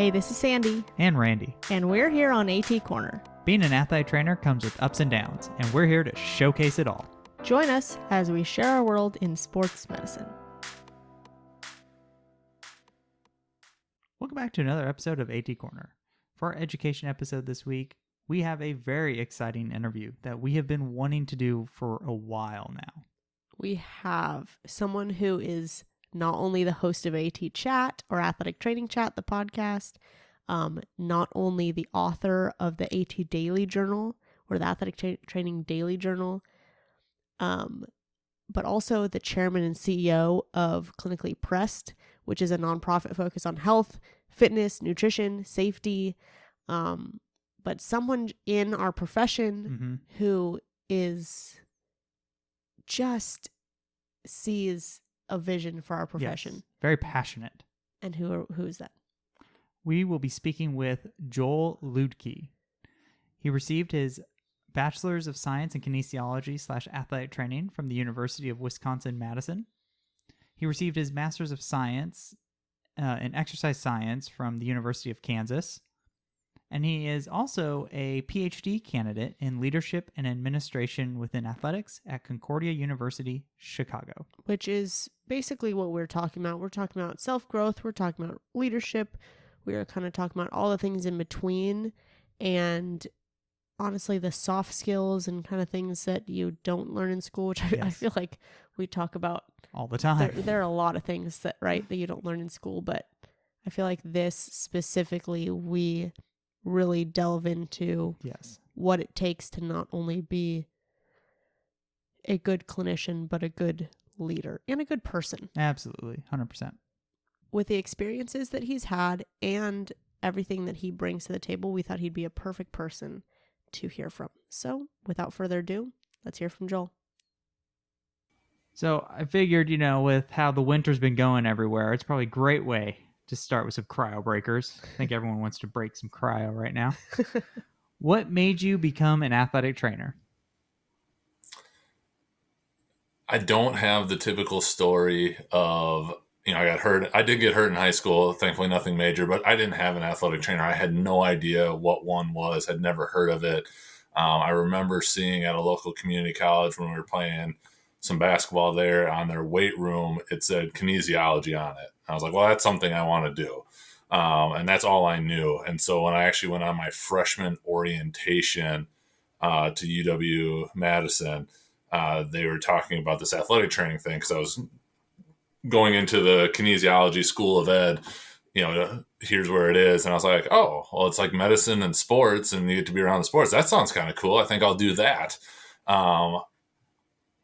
Hey, this is Sandy. And Randy. And we're here on AT Corner. Being an athletic trainer comes with ups and downs, and we're here to showcase it all. Join us as we share our world in sports medicine. Welcome back to another episode of AT Corner. For our education episode this week, we have a very exciting interview that we have been wanting to do for a while now. We have someone who is not only the host of AT Chat or Athletic Training Chat, the podcast, not only the author of the AT Daily Journal or the Athletic Training Daily Journal, but also the chairman and CEO of Clinically Pressed, which is a nonprofit focused on health, fitness, nutrition, safety, but someone in our profession who is just sees a vision for our profession. Yes, very passionate. And who is that? We will be speaking with Joel Luedke. He received his Bachelor's of Science in Kinesiology / Athletic Training from the University of Wisconsin-Madison. He received his Master's of Science in Exercise Science from the University of Kansas. And he is also a PhD candidate in Leadership and Administration within Athletics at Concordia University, Chicago. Which is basically what we're talking about. We're talking about self-growth. We're talking about leadership. We are kind of talking about all the things in between. And honestly, the soft skills and kind of things that you don't learn in school, which I feel like we talk about all the time. There are a lot of things that you don't learn in school, but I feel like this specifically, we really delve into what it takes to not only be a good clinician, but a good leader and a good person. Absolutely, 100%. With the experiences that he's had and everything that he brings to the table, we thought he'd be a perfect person to hear from. So without further ado, let's hear from Joel. So I figured, with how the winter's been going everywhere, it's probably a great way to start with some cryo breakers. I think everyone wants to break some cryo right now. What made you become an athletic trainer? I don't have the typical story of, I got hurt. I did get hurt in high school, thankfully nothing major, but I didn't have an athletic trainer. I had no idea what one was, had never heard of it. I remember seeing at a local community college when we were playing some basketball there on their weight room, it said kinesiology on it. I was like, well, that's something I want to do. And that's all I knew. And so when I actually went on my freshman orientation to UW-Madison, they were talking about this athletic training thing because I was going into the kinesiology school of ed, here's where it is. And I was like, oh, well, it's like medicine and sports and you get to be around the sports. That sounds kind of cool. I think I'll do that.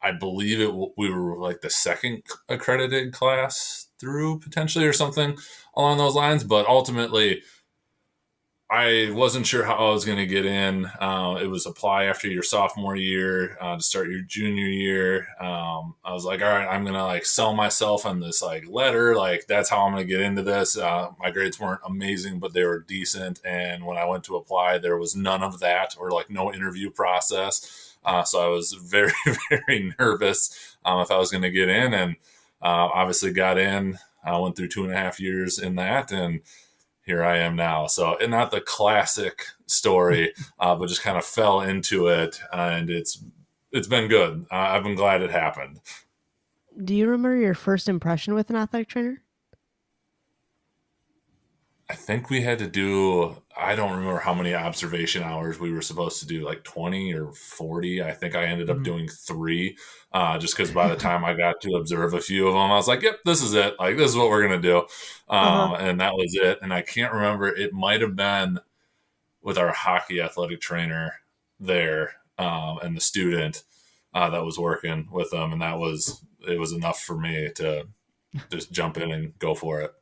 I believe we were like the second accredited class through potentially or something along those lines. But ultimately, I wasn't sure how I was going to get in. It was apply after your sophomore year to start your junior year. I was like, all right, I'm going to sell myself on this letter. That's how I'm going to get into this. My grades weren't amazing, but they were decent. And when I went to apply, there was none of that or no interview process. So I was very, very nervous if I was going to get in, and obviously got in. I went through 2.5 years in that, and here I am now. So, and not the classic story, but just kind of fell into it, and it's been good. I've been glad it happened. Do you remember your first impression with an athletic trainer? I think we had to do, I don't remember how many observation hours we were supposed to do, 20 or 40. I think I ended up doing 3, just because by the time I got to observe a few of them, I was like, yep, this is it. This is what we're going to do. And that was it. And I can't remember, it might have been with our hockey athletic trainer there and the student that was working with them. And it was enough for me to just jump in and go for it.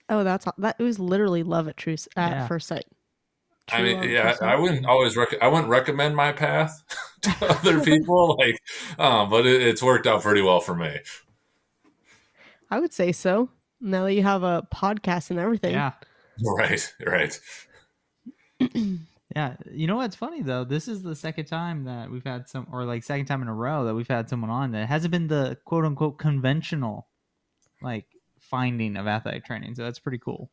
Oh, it was literally love at first sight. I mean, yeah, I wouldn't recommend my path to other people, but it's worked out pretty well for me. I would say so. Now that you have a podcast and everything. Yeah. Right. Yeah. You know what's funny though? This is the second time that we've had second time in a row that we've had someone on that hasn't been the quote unquote conventional, finding of athletic training. So that's pretty cool.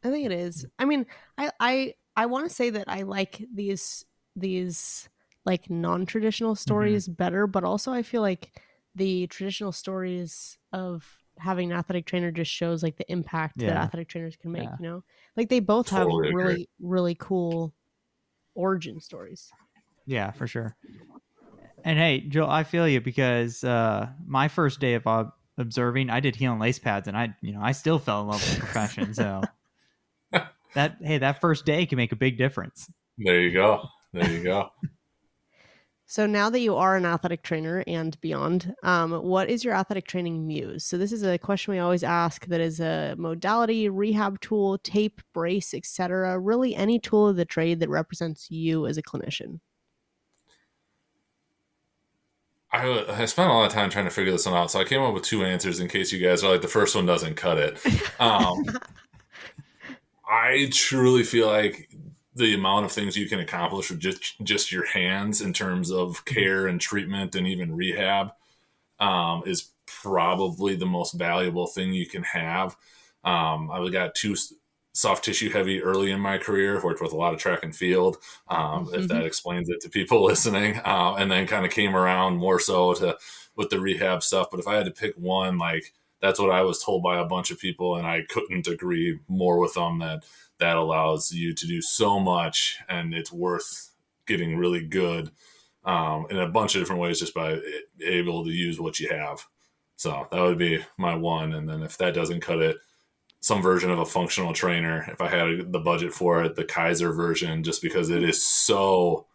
I think it is. I mean, I want to say that I like these like non-traditional stories better, but also I feel like the traditional stories of having an athletic trainer just shows like the impact that Yeah. athletic trainers can make, Yeah. you know? Like they both have Totally agree. really really cool origin stories. Yeah, for sure. And hey, Joel, I feel you because my first day of observing, I did heel and lace pads, and I still fell in love with the profession. So that first day can make a big difference. There you go. There you go. So now that you are an athletic trainer and beyond, what is your athletic training muse? So this is a question we always ask that is a modality, rehab tool, tape, brace, etc. Really any tool of the trade that represents you as a clinician. I spent a lot of time trying to figure this one out, so I came up with two answers in case you guys are like, the first one doesn't cut it. I truly feel like the amount of things you can accomplish with just your hands in terms of care and treatment and even rehab is probably the most valuable thing you can have. I've got two soft tissue heavy early in my career, worked with a lot of track and field, if that explains it to people listening, and then kind of came around more so to with the rehab stuff. But if I had to pick one, like that's what I was told by a bunch of people, and I couldn't agree more with them that allows you to do so much, and it's worth getting really good in a bunch of different ways just by able to use what you have. So that would be my one. And then if that doesn't cut it, some version of a functional trainer. If I had the budget for it, the Kaiser version, just because it is so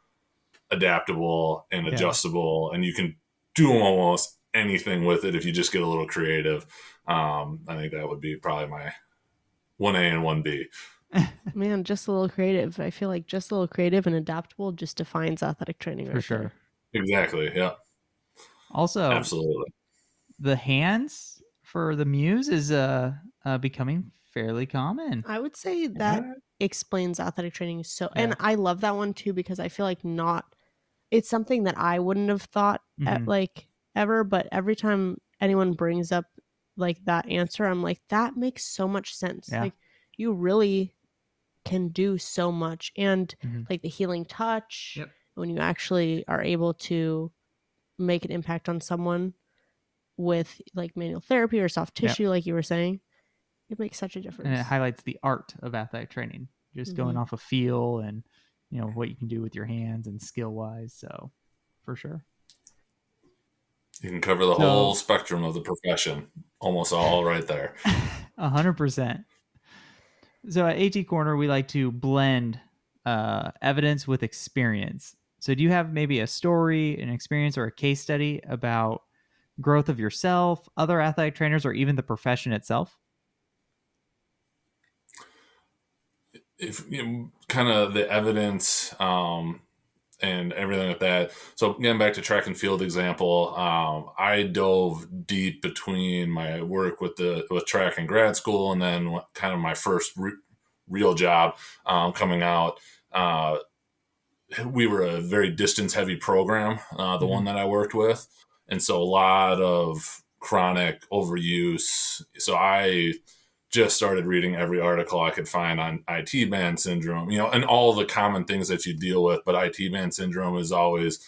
adaptable and adjustable, and you can do almost anything with it if you just get a little creative. I think that would be probably my 1A and 1B. Man, just a little creative. I feel like just a little creative and adaptable just defines athletic training For sure. Exactly. Yeah. Also, absolutely. The hands for the muse is becoming fairly common. I would say that explains athletic training and I love that one too, because I feel like it's something that I wouldn't have thought like ever, but every time anyone brings up like that answer, I'm like, that makes so much sense. Like you really can do so much, and like the healing touch when you actually are able to make an impact on someone with like manual therapy or soft tissue, like you were saying, it makes such a difference. And it highlights the art of athletic training, just going off of feel and what you can do with your hands and skill wise. So for sure, you can cover the whole spectrum of the profession, almost all right there. 100%. So at AT Corner, we like to blend evidence with experience. So do you have maybe a story, an experience, or a case study about growth of yourself, other athletic trainers, or even the profession itself? If kind of the evidence and everything like that. So getting back to track and field example, I dove deep between my work with track in grad school and then kind of my first real job coming out. We were a very distance heavy program, the one that I worked with. And so a lot of chronic overuse. So I just started reading every article I could find on IT band syndrome, and all the common things that you deal with. But IT band syndrome is always,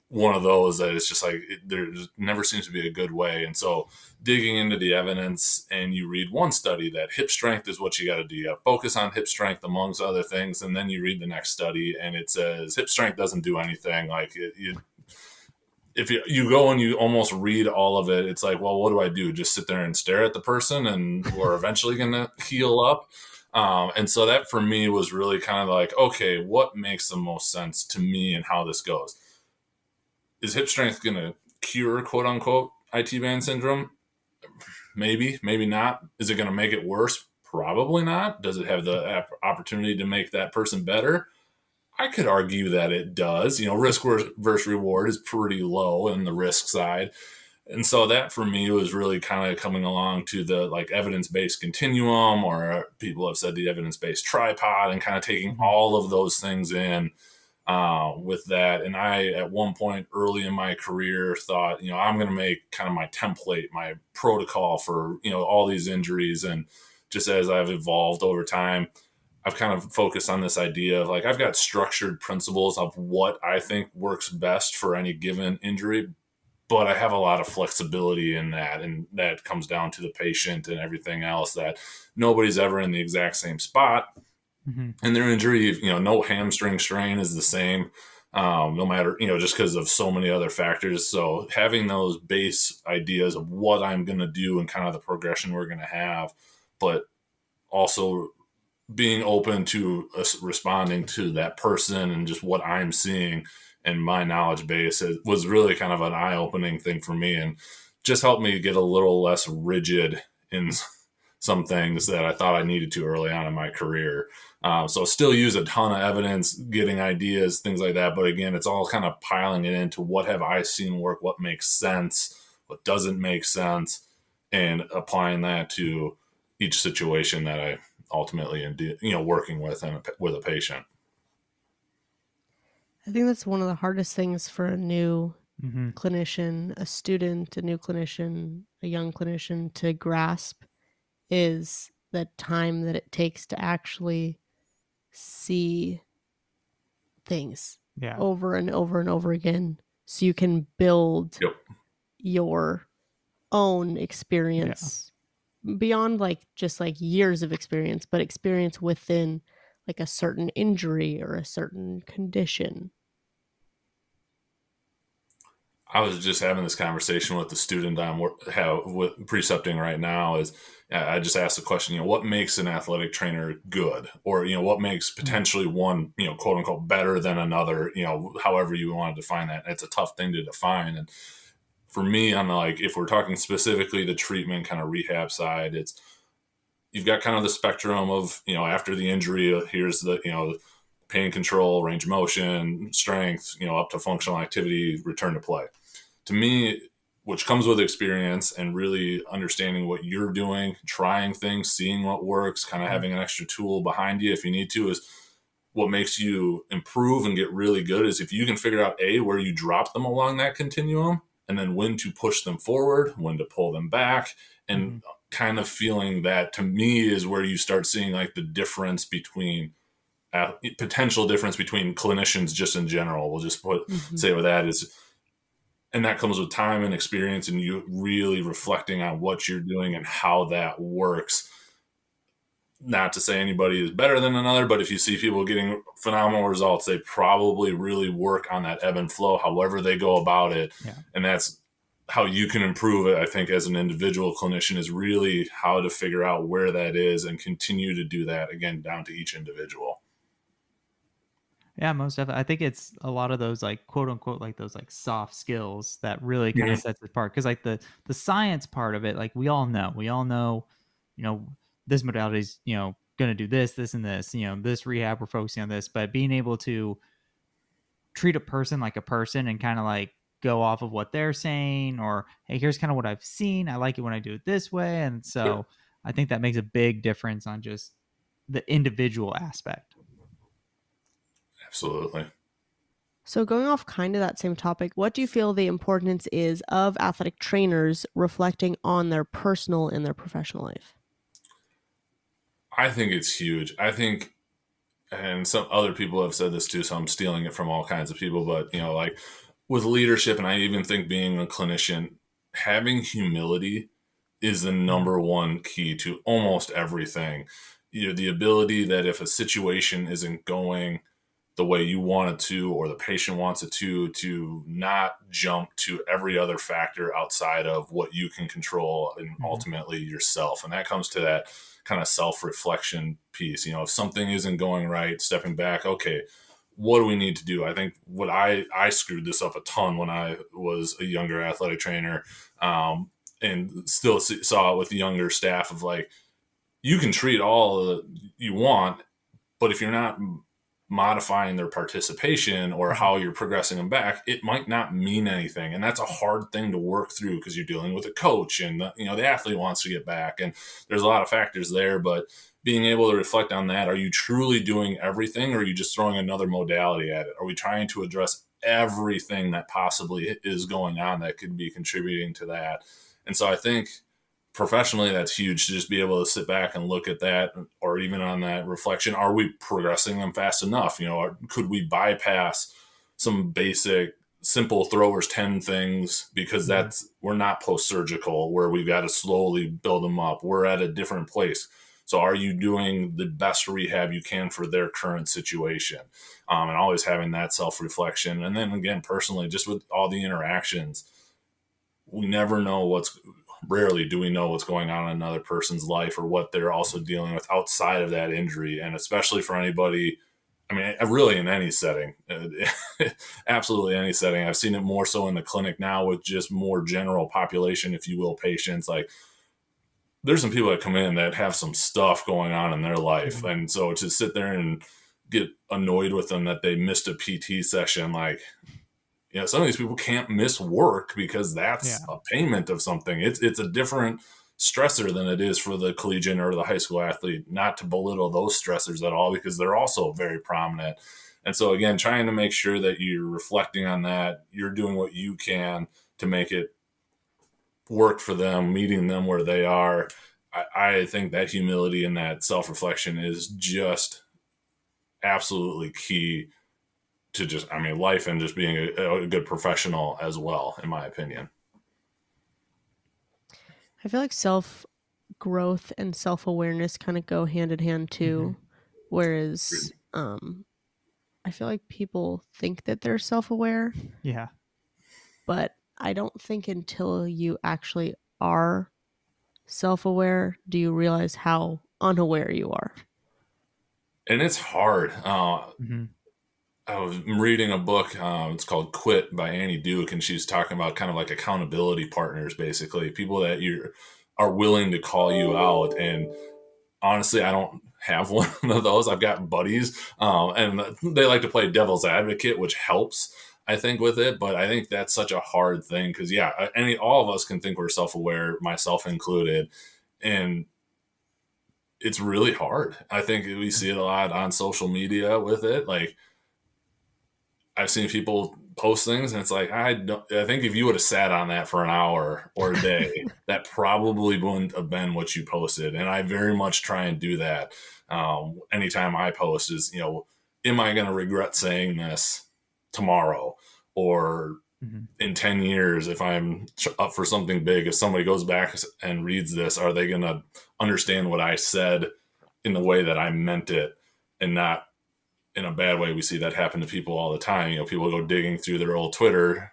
one of those that it's just like, there never seems to be a good way. And so digging into the evidence, and you read one study that hip strength is what you got to do. You got to focus on hip strength amongst other things. And then you read the next study and it says hip strength doesn't do anything. Like if you go and you almost read all of it, it's like, well, what do I do? Just sit there and stare at the person and we're eventually going to heal up. And so that for me was really kind of like, okay, what makes the most sense to me and how this goes? Is hip strength going to cure, quote unquote, IT band syndrome? Maybe, maybe not. Is it going to make it worse? Probably not. Does it have the opportunity to make that person better? I could argue that it does. Risk versus reward is pretty low in the risk side. And so that for me was really kind of coming along to the like evidence-based continuum, or people have said the evidence-based tripod, and kind of taking all of those things in with that. And I, at one point early in my career, thought, I'm going to make kind of my template, my protocol for, all these injuries, and just as I've evolved over time, I've kind of focused on this idea of like, I've got structured principles of what I think works best for any given injury, but I have a lot of flexibility in that. And that comes down to the patient and everything else, that nobody's ever in the exact same spot. And their injury, no hamstring strain is the same, no matter, just because of so many other factors. So having those base ideas of what I'm going to do and kind of the progression we're going to have, but also being open to responding to that person and just what I'm seeing and my knowledge base, it was really kind of an eye-opening thing for me, and just helped me get a little less rigid in some things that I thought I needed to early on in my career. So still use a ton of evidence, getting ideas, things like that. But again, it's all kind of piling it into what have I seen work, what makes sense, what doesn't make sense, and applying that to each situation that I ultimately working with and with a patient. I think that's one of the hardest things for a new clinician, a student, a new clinician, a young clinician to grasp, is the time that it takes to actually see things over and over and over again, so you can build your own experience beyond just years of experience, but experience within like a certain injury or a certain condition. I was just having this conversation with the student I'm precepting right now. Is I just asked the question, what makes an athletic trainer good, or what makes potentially one, quote unquote, better than another, however you want to define that. It's a tough thing to define, and for me, I'm like, if we're talking specifically the treatment kind of rehab side, it's, you've got kind of the spectrum of, after the injury, here's the pain control, range of motion, strength, up to functional activity, return to play. To me, which comes with experience and really understanding what you're doing, trying things, seeing what works, kind of having an extra tool behind you if you need to, is what makes you improve and get really good. Is if you can figure out where you drop them along that continuum, and then when to push them forward, when to pull them back, and kind of feeling that, to me, is where you start seeing like the difference between potential difference between clinicians just in general. We'll just say what that is. And that comes with time and experience, and you really reflecting on what you're doing and how that works. Not to say anybody is better than another, but if you see people getting phenomenal results, they probably really work on that ebb and flow, however they go about it. And that's how you can improve it, I think, as an individual clinician, is really how to figure out where that is and continue to do that, again, down to each individual. Yeah, most definitely. I think it's a lot of those like quote unquote like those like soft skills that really kind of sets it apart. Because like the science part of it, like we all know, this modality is going to do this, and this, this rehab we're focusing on this. But being able to treat a person like a person and kind of like go off of what they're saying, or hey, here's kind of what I've seen. I like it when I do it this way, and so I think that makes a big difference on just the individual aspect. Absolutely. So going off kind of that same topic, what do you feel the importance is of athletic trainers reflecting on their personal and their professional life? I think it's huge. I think, and some other people have said this too, so I'm stealing it from all kinds of people, but like with leadership, and I even think being a clinician, having humility is the number one key to almost everything. The ability that if a situation isn't going the way you want it to, or the patient wants it to not jump to every other factor outside of what you can control and ultimately yourself. And that comes to that kind of self-reflection piece. If something isn't going right, stepping back, okay, what do we need to do? I think what I screwed this up a ton when I was a younger athletic trainer, and still saw it with the younger staff of like, you can treat all you want, but if you're not modifying their participation or how you're progressing them back, it might not mean anything. And that's a hard thing to work through, because you're dealing with a coach and the athlete wants to get back, and there's a lot of factors there. But being able to reflect on that, are you truly doing everything, or are you just throwing another modality at it? Are we trying to address everything that possibly is going on that could be contributing to that? And so I think professionally, that's huge to just be able to sit back and look at that, or even on that reflection, are we progressing them fast enough? Or could we bypass some basic simple throwers 10 things because we're not post-surgical where we've got to slowly build them up. We're at a different place. So are you doing the best rehab you can for their current situation? And always having that self-reflection. And then again, personally, just with all the interactions, we never know rarely do we know what's going on in another person's life or what they're also dealing with outside of that injury. And especially for anybody, I mean, really in any setting, absolutely any setting. I've seen it more so in the clinic now with just more general population, if you will, patients. Like, there's some people that come in that have some stuff going on in their life. And so to sit there and get annoyed with them that they missed a PT session, like, some of these people can't miss work because that's a payment of something. It's a different stressor than it is for the collegiate or the high school athlete, not to belittle those stressors at all, because they're also very prominent. And so again, trying to make sure that you're reflecting on that, you're doing what you can to make it work for them, meeting them where they are. I think that humility and that self-reflection is just absolutely key to life and just being a good professional as well, in my opinion. I feel like self-growth and self-awareness kind of go hand in hand too. Whereas I feel like people think that they're self-aware. Yeah. But I don't think until you actually are self-aware do you realize how unaware you are. And it's hard. I was reading a book. It's called Quit by Annie Duke, and she's talking about kind of like accountability partners, basically people that you are willing to call you out. And honestly, I don't have one of those. I've got buddies, and they like to play devil's advocate, which helps, I think, with it. But I think that's such a hard thing because, all of us can think we're self-aware, myself included, and it's really hard. I think we see it a lot on social media with it. Like, I've seen people post things and it's like, I think if you would have sat on that for an hour or a day, that probably wouldn't have been what you posted. And I very much try and do that. Anytime I post is, am I going to regret saying this tomorrow or in 10 years, if I'm up for something big, if somebody goes back and reads this, are they going to understand what I said in the way that I meant it and not in a bad way? We see that happen to people all the time. People go digging through their old Twitter,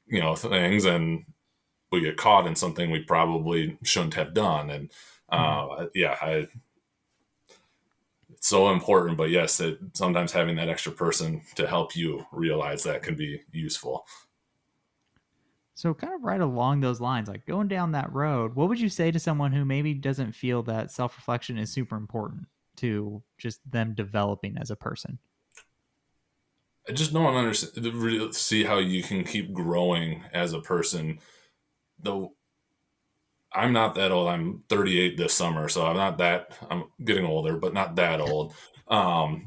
things, and we get caught in something we probably shouldn't have done. And it's so important. But yes, sometimes having that extra person to help you realize that can be useful. So kind of right along those lines, like going down that road, what would you say to someone who maybe doesn't feel that self-reflection is super important to just them developing as a person? I just don't understand, really see how you can keep growing as a person. Though I'm not that old. I'm 38 this summer, so I'm getting older, but not that old. Not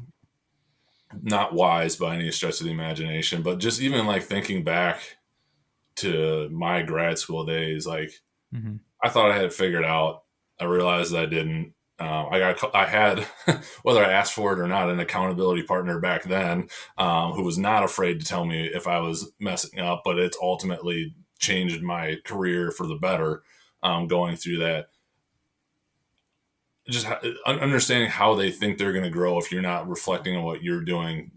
wise by any stretch of the imagination, but just even like thinking back to my grad school days, like I thought I had it figured out. I realized I didn't. I had, whether I asked for it or not, an accountability partner back then who was not afraid to tell me if I was messing up, but it's ultimately changed my career for the better going through that. Just understanding how they think they're going to grow if you're not reflecting on what you're doing.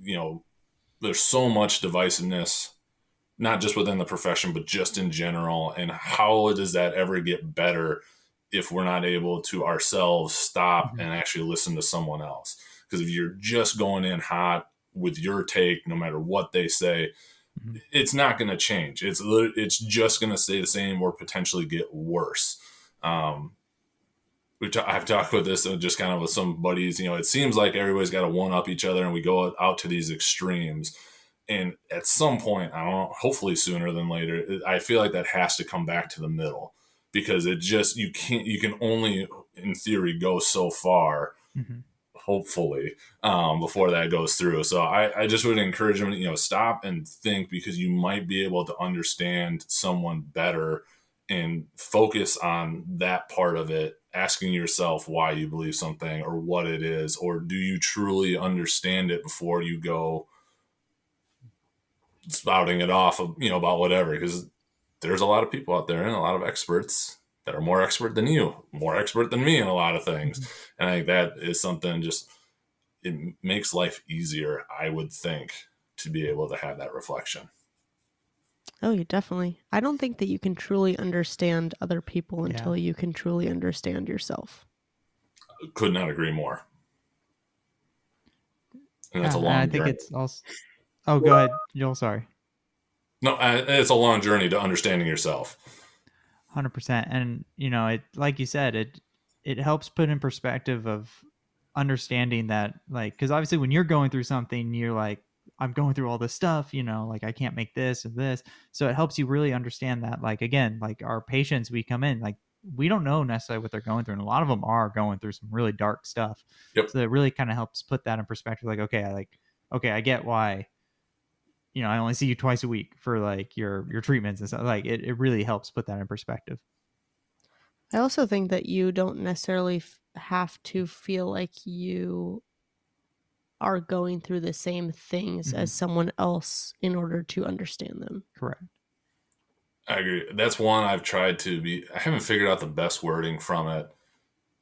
There's so much divisiveness, not just within the profession, but just in general. And how does that ever get better if we're not able to ourselves stop and actually listen to someone else? Because if you're just going in hot with your take, no matter what they say, it's not going to change. It's just going to stay the same or potentially get worse. I've talked with this just kind of with some buddies. It seems like everybody's got to one up each other, and we go out to these extremes. And at some point, I don't know, hopefully sooner than later, I feel like that has to come back to the middle, because you can only in theory go so far, hopefully, before that goes through. So I just would encourage them to, stop and think, because you might be able to understand someone better and focus on that part of it, asking yourself why you believe something or what it is, or do you truly understand it before you go spouting it off of, about whatever. Because there's a lot of people out there and a lot of experts that are more expert than you, more expert than me in a lot of things. And I think that is something, just it makes life easier, I would think, to be able to have that reflection. Oh, you definitely. I don't think that you can truly understand other people until you can truly understand yourself. Could not agree more. And that's a long I think journey. it's also. Oh, go ahead, Joel. Sorry. No, it's a long journey to understanding yourself. 100%. And it, like you said, it helps put in perspective of understanding that, like, because obviously when you're going through something, you're like, I'm going through all this stuff, like I can't make this and this. So it helps you really understand that, like, again, like our patients, we come in, like, we don't know necessarily what they're going through, and a lot of them are going through some really dark stuff. Yep. So it really kind of helps put that in perspective. Like, okay, I get why I only see you twice a week for like your treatments and stuff. Like it really helps put that in perspective. I also think that you don't necessarily have to feel like you are going through the same things as someone else in order to understand them. Correct. I agree. That's one I've tried to be. I haven't figured out the best wording from it.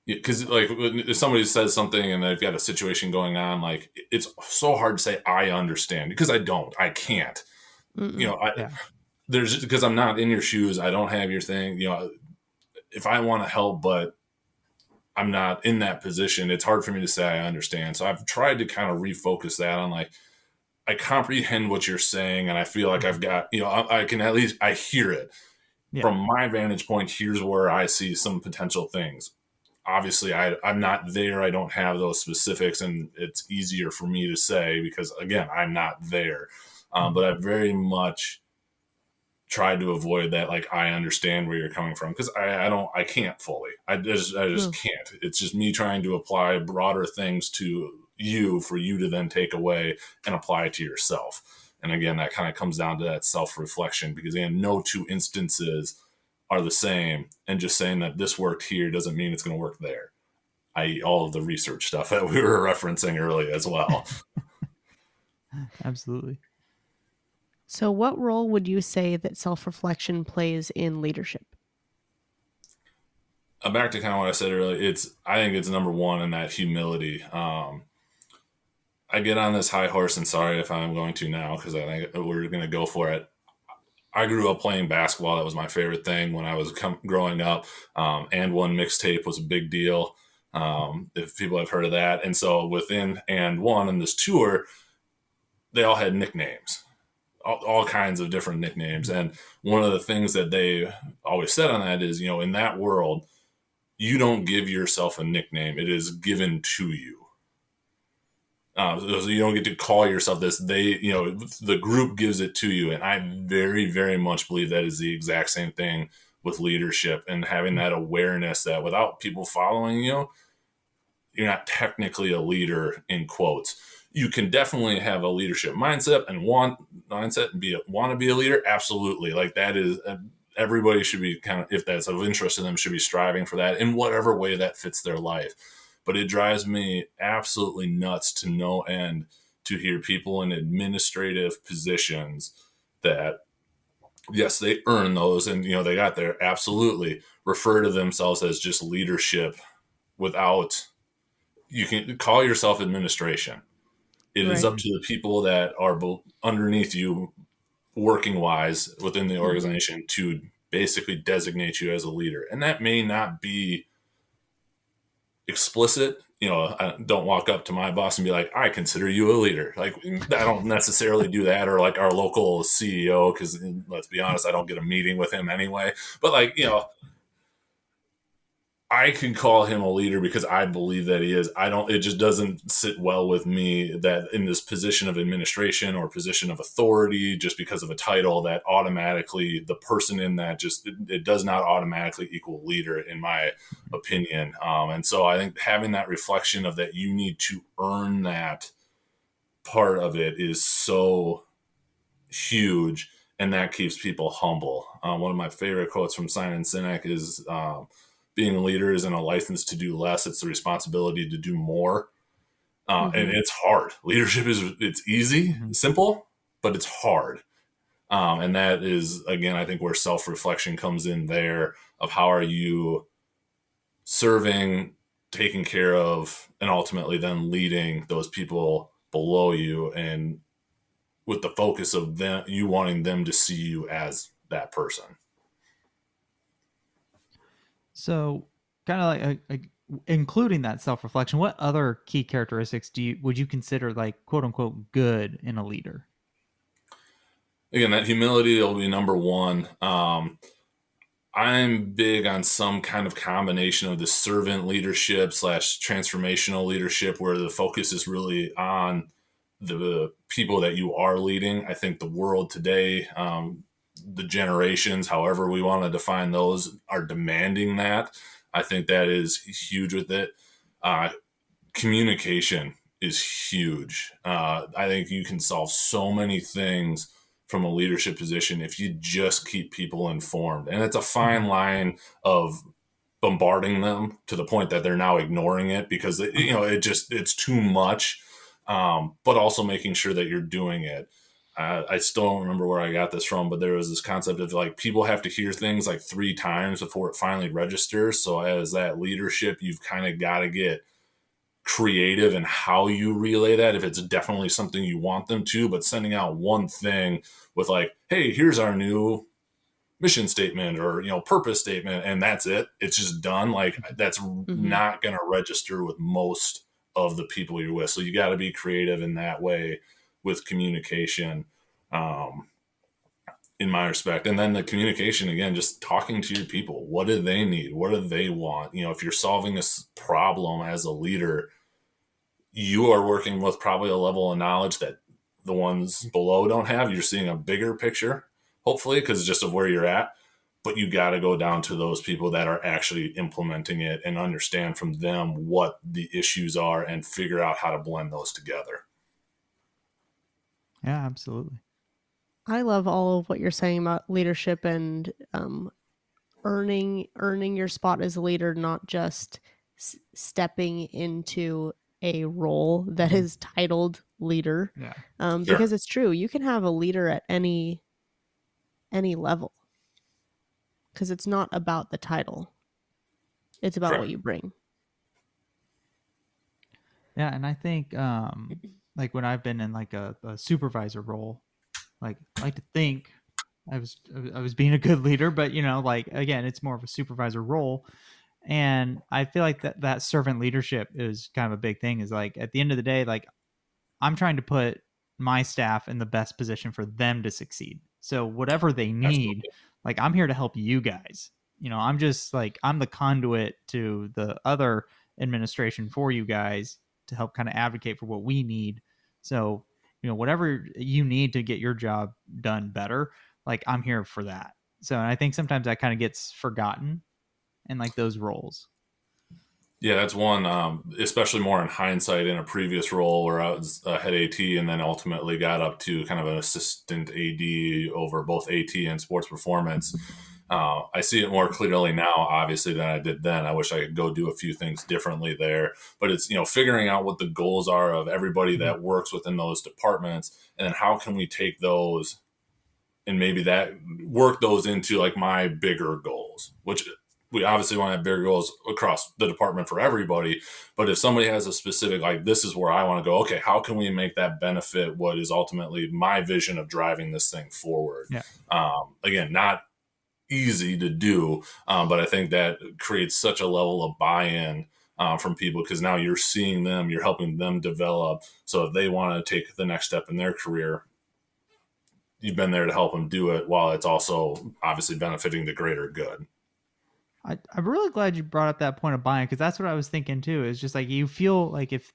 Because like if somebody says something and they've got a situation going on, like it's so hard to say I understand, because I can't. There's, because I'm not in your shoes, I don't have your thing. If I want to help, but I'm not in that position, it's hard for me to say I understand. So I've tried to kind of refocus that on, like, I comprehend what you're saying, and I feel like I've got, I can at least, I hear it. From my vantage point, here's where I see some potential things. Obviously, I'm not there. I don't have those specifics, and it's easier for me to say because, again, I'm not there. But I very much tried to avoid that. Like, I understand where you're coming from, because I can't fully. I just can't. It's just me trying to apply broader things to you for you to then take away and apply it to yourself. And again, that kind of comes down to that self-reflection, because again, no two instances are the same, and just saying that this worked here doesn't mean it's going to work there. I.e., all of the research stuff that we were referencing earlier as well. Absolutely. So what role would you say that self-reflection plays in leadership? Back to kind of what I said earlier, I think it's number one in that humility. I get on this high horse, and sorry if I'm going to now, because I think we're going to go for it. I grew up playing basketball. That was my favorite thing when I was growing up. And One mixtape was a big deal, if people have heard of that. And so within And One and this tour, they all had nicknames, all kinds of different nicknames. And one of the things that they always said on that is, in that world, you don't give yourself a nickname. It is given to you. So you don't get to call yourself this. The group gives it to you. And I very, very much believe that is the exact same thing with leadership, and having that awareness that without people following you, you're not technically a leader, in quotes. You can definitely have a leadership mindset and want to be a leader. Absolutely. Like, that is, everybody should be if that's of interest to them, should be striving for that in whatever way that fits their life. But it drives me absolutely nuts to no end to hear people in administrative positions that, yes, they earn those and, they got there, absolutely, refer to themselves as just leadership without, you can call yourself administration. It is up to the people that are underneath you, working wise within the organization, to basically designate you as a leader. And that may not be explicit. I don't walk up to my boss and be like, I consider you a leader. Like, I don't necessarily do that. Or like our local CEO, because let's be honest, I don't get a meeting with him anyway. But like, I can call him a leader because I believe that he is. It just doesn't sit well with me that in this position of administration or position of authority, just because of a title, that automatically the person in that it does not automatically equal leader, in my opinion. And so I think having that reflection of that you need to earn that part of it is so huge. and that keeps people humble. One of my favorite quotes from Simon Sinek is, being a leader isn't a license to do less. It's the responsibility to do more. And it's hard. Leadership it's easy, simple, but it's hard. And that is, again, I think where self-reflection comes in there of how are you serving, taking care of, and ultimately then leading those people below you, and with the focus of them, you wanting them to see you as that person. So, kind of like including that self-reflection, what other key characteristics would you consider like quote unquote good in a leader? Again, that humility will be number one. I'm big on some kind of combination of the servant leadership / transformational leadership, where the focus is really on the people that you are leading. I think the world today, the generations, however we want to define those, are demanding that. I think that is huge with it. Communication is huge. I think you can solve so many things from a leadership position if you just keep people informed. And it's a fine line of bombarding them to the point that they're now ignoring it because it's too much. But also making sure that you're doing it. I still don't remember where I got this from, but there was this concept of like people have to hear things like 3 times before it finally registers. So as that leadership, you've kind of got to get creative in how you relay that, if it's definitely something you want them to, but sending out one thing with like, hey, here's our new mission statement or purpose statement, and that's it, it's just done, like that's not going to register with most of the people you're with. So you got to be creative in that way with communication, in my respect. And then the communication, again, just talking to your people. What do they need? What do they want? If you're solving this problem as a leader, you are working with probably a level of knowledge that the ones below don't have. You're seeing a bigger picture, hopefully, because just of where you're at. But you got to go down to those people that are actually implementing it and understand from them what the issues are and figure out how to blend those together. Yeah, absolutely. I love all of what you're saying about leadership and earning your spot as a leader, not just stepping into a role that is titled leader. Yeah. Because it's true, you can have a leader at any level, because it's not about the title, it's about what you bring. Yeah, and I think like when I've been in like a supervisor role, like I like to think I was being a good leader, but like again, it's more of a supervisor role. And I feel like that servant leadership is kind of a big thing, is like at the end of the day, like I'm trying to put my staff in the best position for them to succeed. So whatever they need, absolutely, like I'm here to help you guys. I'm just like, I'm the conduit to the other administration for you guys to help kind of advocate for what we need. So, whatever you need to get your job done better, like I'm here for that. So, and I think sometimes that kind of gets forgotten in like those roles. Yeah, that's one, especially more in hindsight in a previous role where I was a head AT and then ultimately got up to kind of an assistant AD over both AT and sports performance. I see it more clearly now, obviously, than I did then. I wish I could go do a few things differently there. But it's, figuring out what the goals are of everybody that works within those departments, and then how can we take those and maybe that work those into like my bigger goals, which we obviously want to have bigger goals across the department for everybody. But if somebody has a specific, like, this is where I want to go, okay, how can we make that benefit what is ultimately my vision of driving this thing forward? Yeah. Again, not easy to do, but I think that creates such a level of buy-in from people, because now you're seeing them, you're helping them develop. So if they want to take the next step in their career, you've been there to help them do it while it's also obviously benefiting the greater good. I'm really glad you brought up that point of buy-in, because that's what I was thinking too. Is just like, you feel like if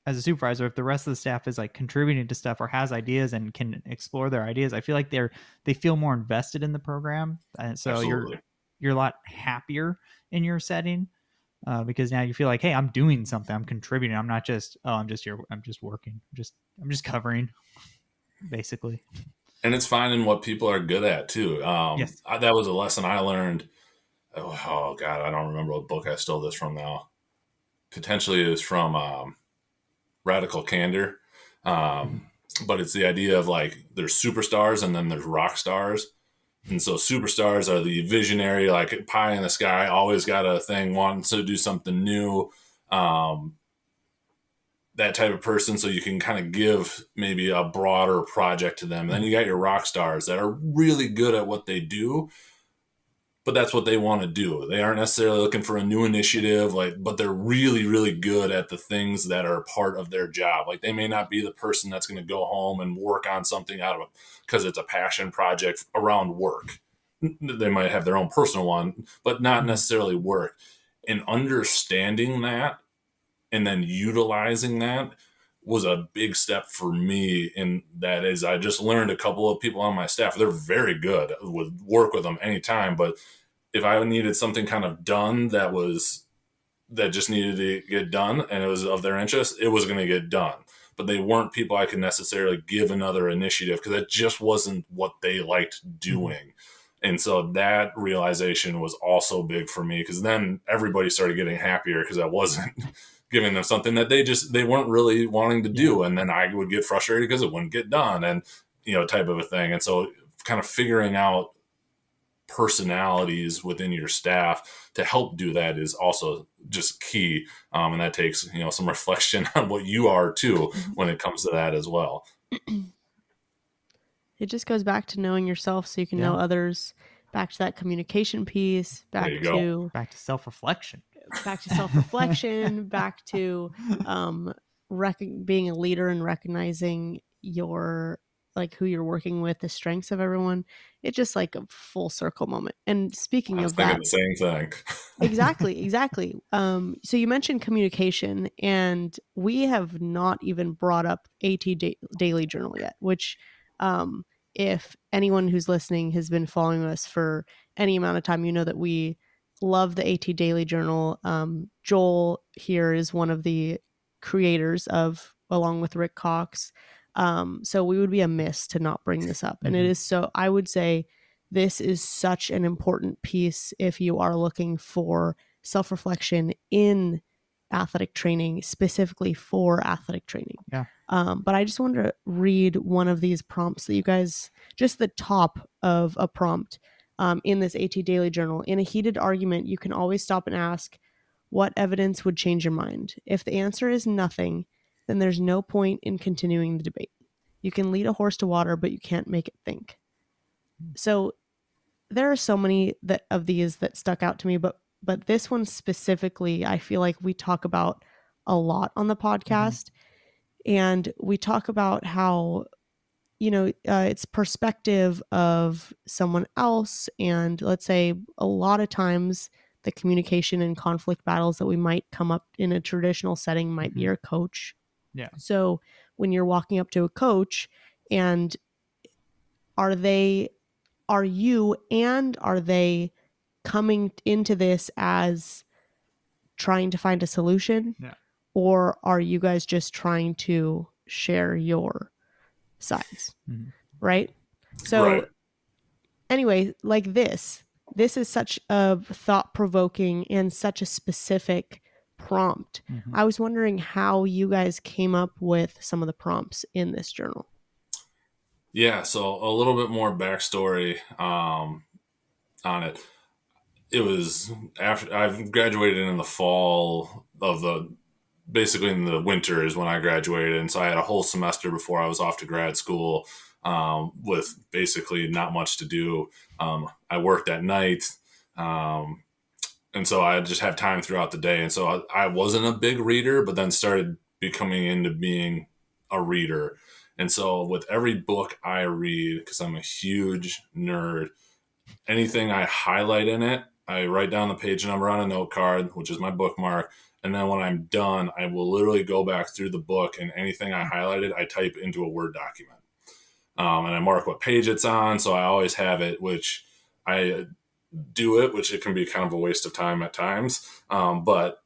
as a supervisor, if the rest of the staff is like contributing to stuff or has ideas and can explore their ideas, I feel like they feel more invested in the program, and so Absolutely. you're a lot happier in your setting, because now you feel like, hey, I'm doing something, I'm contributing. I'm not just, I'm just here, I'm just working, I'm just covering, basically. And it's finding what people are good at too. Yes. That was a lesson I learned. Oh God, I don't remember what book I stole this from now. Potentially it was from Radical Candor. But it's the idea of like there's superstars and then there's rock stars. And so superstars are the visionary, like pie in the sky, always got a thing, wanting to do something new. That type of person, so you can kind of give maybe a broader project to them. And then you got your rock stars that are really good at what they do, but that's what they want to do. They aren't necessarily looking for a new initiative, but they're really, really good at the things that are part of their job. Like they may not be the person that's going to go home and work on something out of it because it's a passion project around work. They might have their own personal one, but not necessarily work. And understanding that and then utilizing that was a big step for me. And that is, I just learned a couple of people on my staff. They're very good, would work with them anytime. But if I needed something kind of done that just needed to get done and it was of their interest, it was going to get done. But they weren't people I could necessarily give another initiative because that just wasn't what they liked doing. And so that realization was also big for me because then everybody started getting happier because I wasn't giving them something that they weren't really wanting to do. And then I would get frustrated because it wouldn't get done and, type of a thing. And so kind of figuring out personalities within your staff to help do that is also just key. And that takes, some reflection on what you are too, when it comes to that as well. It just goes back to knowing yourself so you can know others, back to that communication piece, back to self-reflection, back to being a leader and recognizing who you're working with, the strengths of everyone. It's just like a full circle moment. And speaking of that, the same thing. Exactly. So you mentioned communication, and we have not even brought up AT Daily Journal yet, which, if anyone who's listening has been following us for any amount of time, you know that we love the AT Daily Journal. Joel here is one of the creators along with Rick Cox. So we would be amiss to not bring this up. And it is so, I would say this is such an important piece if you are looking for self-reflection in athletic training, specifically for athletic training. Yeah. But I just wanted to read one of these prompts that you guys, just the top of a prompt in this AT Daily Journal. In a heated argument, you can always stop and ask, what evidence would change your mind? If the answer is nothing, then there's no point in continuing the debate. You can lead a horse to water, but you can't make it think. So there are so many of these that stuck out to me, but this one specifically, I feel like we talk about a lot on the podcast. And we talk about how, it's perspective of someone else. And let's say a lot of times the communication and conflict battles that we might come up in a traditional setting might be your coach. Yeah. So when you're walking up to a coach, and are they coming into this as trying to find a solution? Yeah. Or are you guys just trying to share your sides? Right? So anyway, like this is such a thought-provoking and such a specific prompt. I was wondering how you guys came up with some of the prompts in this journal. Yeah, so a little bit more backstory on it. It was after I've graduated in the fall basically in the winter is when I graduated. And so I had a whole semester before I was off to grad school with basically not much to do. I worked at night. And so I just have time throughout the day. And so I wasn't a big reader, but then started becoming into being a reader. And so with every book I read, because I'm a huge nerd, anything I highlight in it, I write down the page number on a note card, which is my bookmark. And then when I'm done, I will literally go back through the book, and anything I highlighted, I type into a Word document. And I mark what page it's on. So I always have it, which I do it, which it can be kind of a waste of time at times. But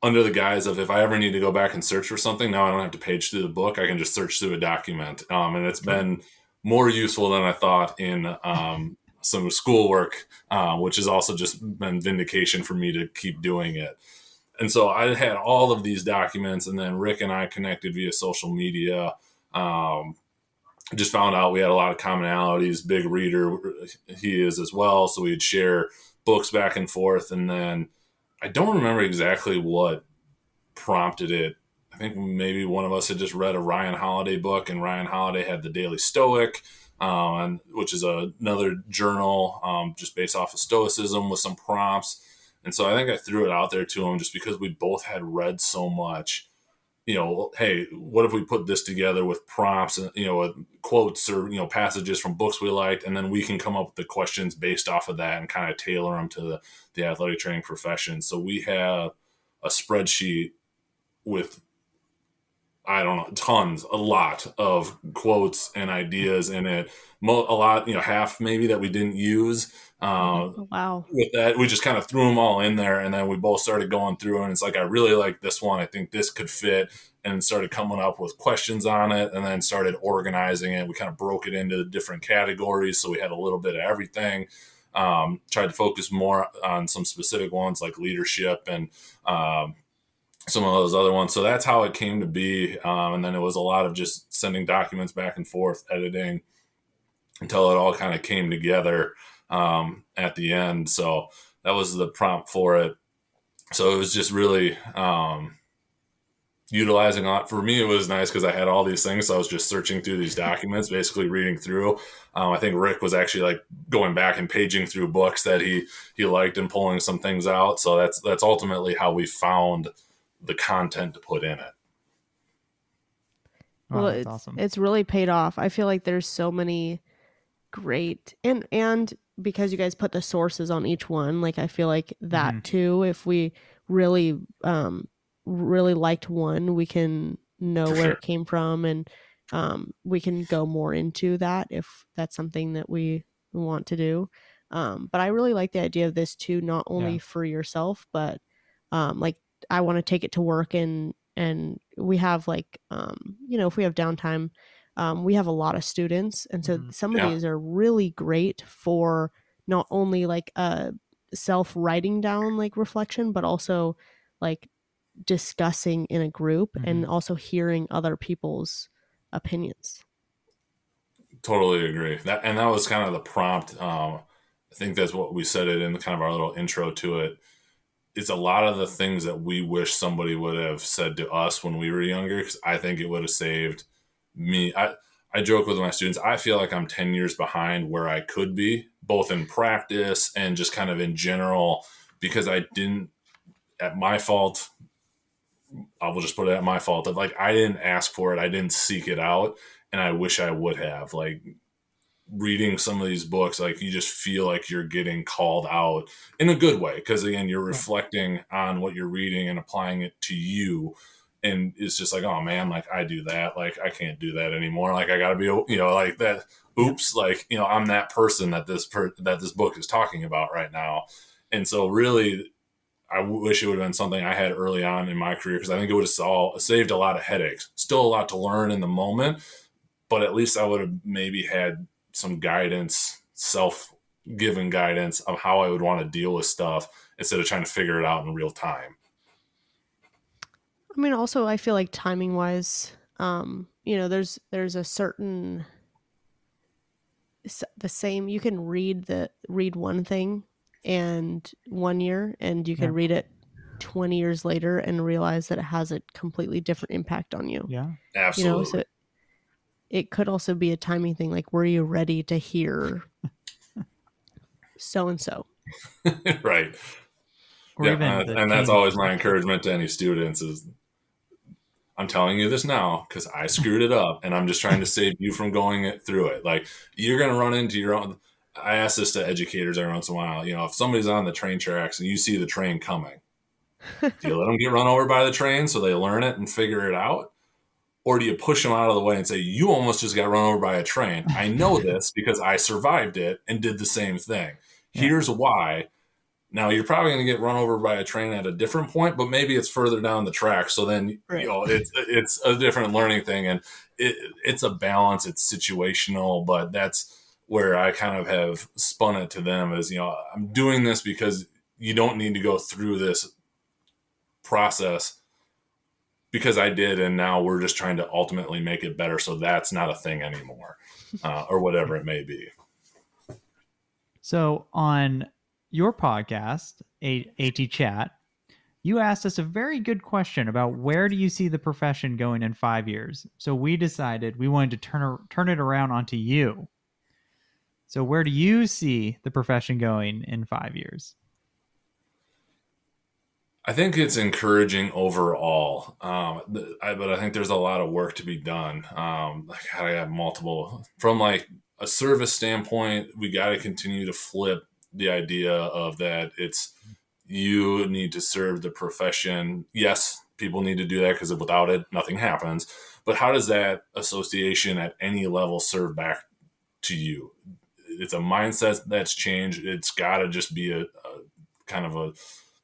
under the guise of if I ever need to go back and search for something, now I don't have to page through the book. I can just search through a document. And it's been more useful than I thought in some schoolwork, which has also just been vindication for me to keep doing it. And so I had all of these documents, and then Rick and I connected via social media. Just found out we had a lot of commonalities. Big reader, he is as well. So we'd share books back and forth. And then I don't remember exactly what prompted it. I think maybe one of us had just read a Ryan Holiday book, and Ryan Holiday had the Daily Stoic, which is another journal just based off of Stoicism with some prompts. And so I think I threw it out there to him just because we both had read so much. Hey, what if we put this together with prompts and, with quotes or, passages from books we liked, and then we can come up with the questions based off of that and kind of tailor them to the athletic training profession. So we have a spreadsheet with, I don't know, a lot of quotes and ideas in it. A lot, half maybe that we didn't use. Wow. With that, we just kind of threw them all in there, and then we both started going through, and it's like, I really like this one. I think this could fit, and started coming up with questions on it, and then started organizing it. We kind of broke it into different categories, so we had a little bit of everything. Tried to focus more on some specific ones like leadership and some of those other ones. So that's how it came to be. And then it was a lot of just sending documents back and forth, editing until it all kind of came together at the end. So that was the prompt for it. So it was just really utilizing a lot. For me, it was nice because I had all these things. So I was just searching through these documents, basically reading through. I think Rick was actually like going back and paging through books that he liked and pulling some things out. So that's ultimately how we found the content to put in it. Wow, that's awesome. It's really paid off. I feel like there's so many great, and because you guys put the sources on each one, like I feel like that too, if we really liked one, we can know where it came from, and we can go more into that if that's something that we want to do. But I really like the idea of this too, not only for yourself, but like I want to take it to work, and we have like if we have downtime, we have a lot of students, and so some of these are really great for not only like self writing down like reflection, but also like discussing in a group and also hearing other people's opinions. Totally agree. That was kind of the prompt. I think that's what we said it in kind of our little intro to it. It's a lot of the things that we wish somebody would have said to us when we were younger, because I think it would have saved me. I joke with my students, I feel like I'm 10 years behind where I could be, both in practice and just kind of in general, because I didn't, at my fault, I will just put it at my fault, of like, I didn't ask for it. I didn't seek it out. And I wish I would have. Like, reading some of these books, like, you just feel like you're getting called out in a good way. Because again, you're reflecting on what you're reading and applying it to you. And it's just like, oh man, like I do that. Like, I can't do that anymore. Like, I gotta be, like that. Oops. Like, I'm that person that this book is talking about right now. And so really, I wish it would have been something I had early on in my career, because I think it would have saved a lot of headaches. Still a lot to learn in the moment, but at least I would have maybe had some guidance, self-given guidance of how I would want to deal with stuff instead of trying to figure it out in real time. I mean, also, I feel like timing wise, there's a certain, the same, you can read one thing and 1 year, and you can read it 20 years later and realize that it has a completely different impact on you. Yeah, absolutely. So it could also be a timing thing. Like, were you ready to hear so-and-so? Right. Or and that's always my encouragement to any students is, I'm telling you this now because I screwed it up, and I'm just trying to save you from going through it. Like, you're going to run into your own. I ask this to educators every once in a while. If somebody's on the train tracks and you see the train coming, do you let them get run over by the train so they learn it and figure it out? Or do you push them out of the way and say, you almost just got run over by a train. I know this because I survived it and did the same thing. Here's why. Now you're probably going to get run over by a train at a different point, but maybe it's further down the track. So then, Right. it's a different learning thing, and it's a balance. It's situational, but that's where I kind of have spun it to them as, I'm doing this because you don't need to go through this process because I did, and now we're just trying to ultimately make it better. So that's not a thing anymore, or whatever it may be. So on your podcast, AT Chat, you asked us a very good question about where do you see the profession going in 5 years. So we decided we wanted to turn it around onto you. So where do you see the profession going in 5 years? I think it's encouraging overall, but I think there's a lot of work to be done. I have multiple from like a service standpoint. We got to continue to flip the idea of that. It's you need to serve the profession. Yes, people need to do that because without it, nothing happens. But how does that association at any level serve back to you? It's a mindset that's changed. It's got to just be a kind of a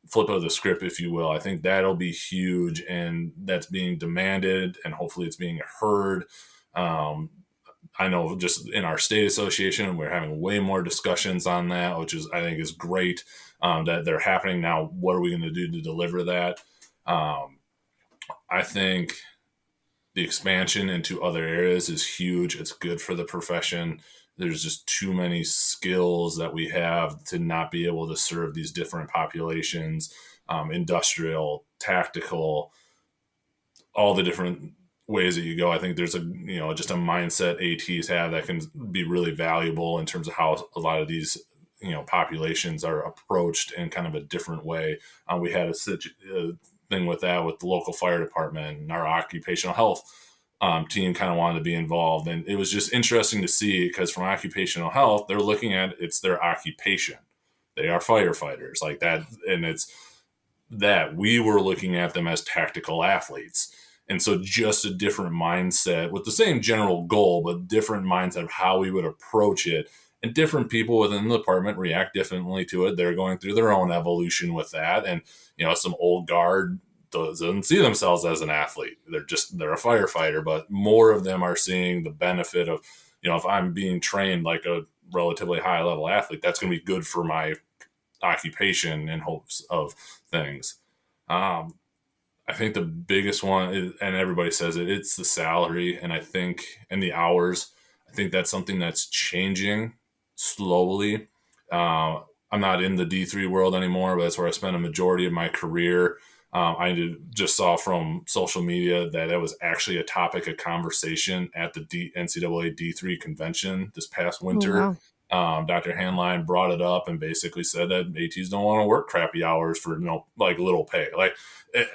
flip of the script, if you will. I think that'll be huge, and that's being demanded, and hopefully it's being heard. I know just in our state association, we're having way more discussions on that, which I think is great that they're happening now. What are we going to do to deliver that? I think the expansion into other areas is huge. It's good for the profession. There's just too many skills that we have to not be able to serve these different populations, industrial, tactical, all the different ways that you go. I think there's just a mindset ATs have that can be really valuable in terms of how a lot of these, populations are approached in kind of a different way. We had a thing with that with the local fire department and our occupational health team kind of wanted to be involved. And it was just interesting to see because from occupational health, they're looking at it's their occupation. They are firefighters like that. And it's that we were looking at them as tactical athletes. And so just a different mindset with the same general goal, but different mindset of how we would approach it. And different people within the department react differently to it. They're going through their own evolution with that. And, some old guard doesn't see themselves as an athlete. They're a firefighter, but more of them are seeing the benefit of, if I'm being trained like a relatively high level athlete, that's going to be good for my occupation in hopes of things. I think the biggest one is, and everybody says it's the salary. And and the hours, I think that's something that's changing slowly. I'm not in the D3 world anymore, but that's where I spent a majority of my career. I just saw from social media that it was actually a topic of conversation at the NCAA D3 convention this past winter. Oh, wow. Dr. Hanline brought it up and basically said that ATs don't want to work crappy hours for like little pay.